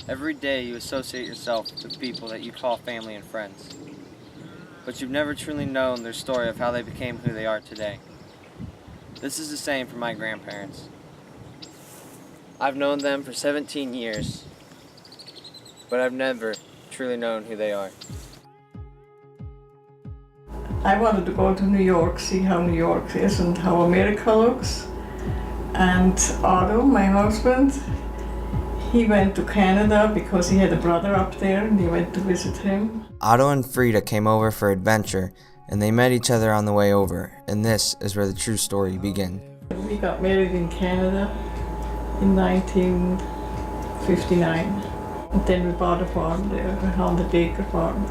Every day you associate yourself with people that you call family and friends, but you've never truly known their story of how they became who they are today. This is the same for my grandparents. I've known them for 17 years, but I've never truly known who they are. I wanted to go to New York, see how New York is and how America looks. And Otto, my husband, he went to Canada because he had a brother up there and he went to visit him. Otto and Frida came over for adventure and they met each other on the way over, and this is where the true story begins. We got married in Canada in 1959. And then we bought a farm there, a 100-acre farm.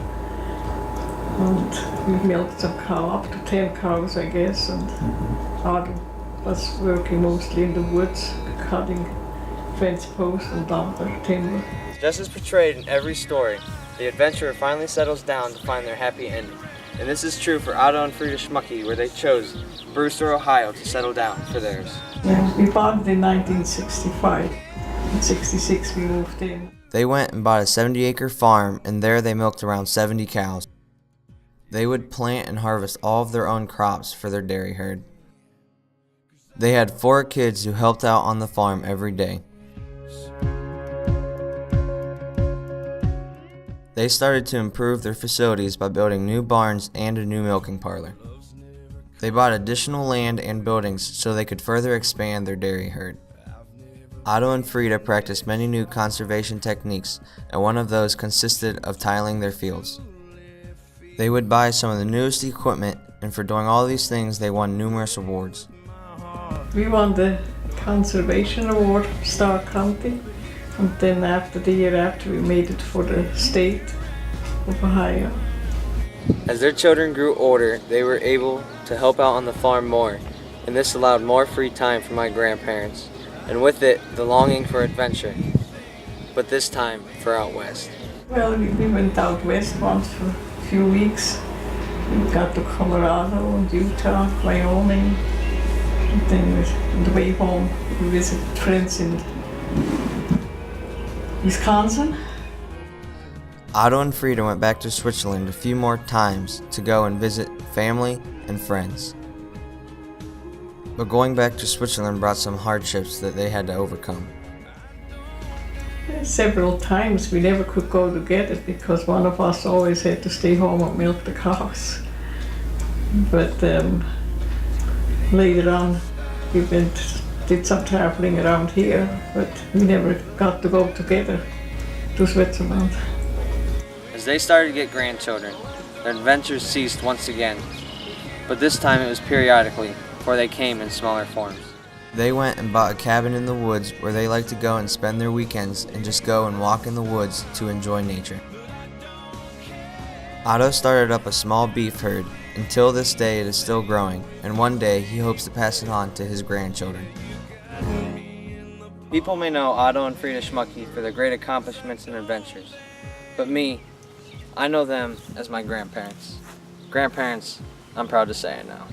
And we milked some cow, up to 10 cows, I guess, and Otto was working mostly in the woods, cutting fence posts and lumber, timber. Just as portrayed in every story, the adventurer finally settles down to find their happy ending. And this is true for Otto and Frida Schmuki, where they chose Brewster, Ohio to settle down for theirs. Yeah, we bought it in 1965. In 66 we moved in. They went and bought a 70-acre farm, and there they milked around 70 cows. They would plant and harvest all of their own crops for their dairy herd. They had 4 kids who helped out on the farm every day. They started to improve their facilities by building new barns and a new milking parlor. They bought additional land and buildings so they could further expand their dairy herd. Otto and Frida practiced many new conservation techniques, and one of those consisted of tiling their fields. They would buy some of the newest equipment, and for doing all these things they won numerous awards. We won the Conservation Award from Stark County, and then the year after we made it for the state of Ohio. As their children grew older, they were able to help out on the farm more, and this allowed more free time for my grandparents, and with it, the longing for adventure, but this time for out west. Well, we went out west once for a few weeks. We got to Colorado and Utah, Wyoming, and then on the way home we visited friends in Wisconsin. Otto and Frida went back to Switzerland a few more times to go and visit family and friends. But going back to Switzerland brought some hardships that they had to overcome. Several times we never could go together because one of us always had to stay home and milk the cows. But later on we did some traveling around here, but we never got to go together to Switzerland. As they started to get grandchildren, their adventures ceased once again, but this time it was periodically, for they came in smaller forms. They went and bought a cabin in the woods where they like to go and spend their weekends and just go and walk in the woods to enjoy nature. Otto started up a small beef herd. Until this day it is still growing, and one day he hopes to pass it on to his grandchildren. People may know Otto and Frida Schmuki for their great accomplishments and adventures, but me, I know them as my grandparents. Grandparents, I'm proud to say it now.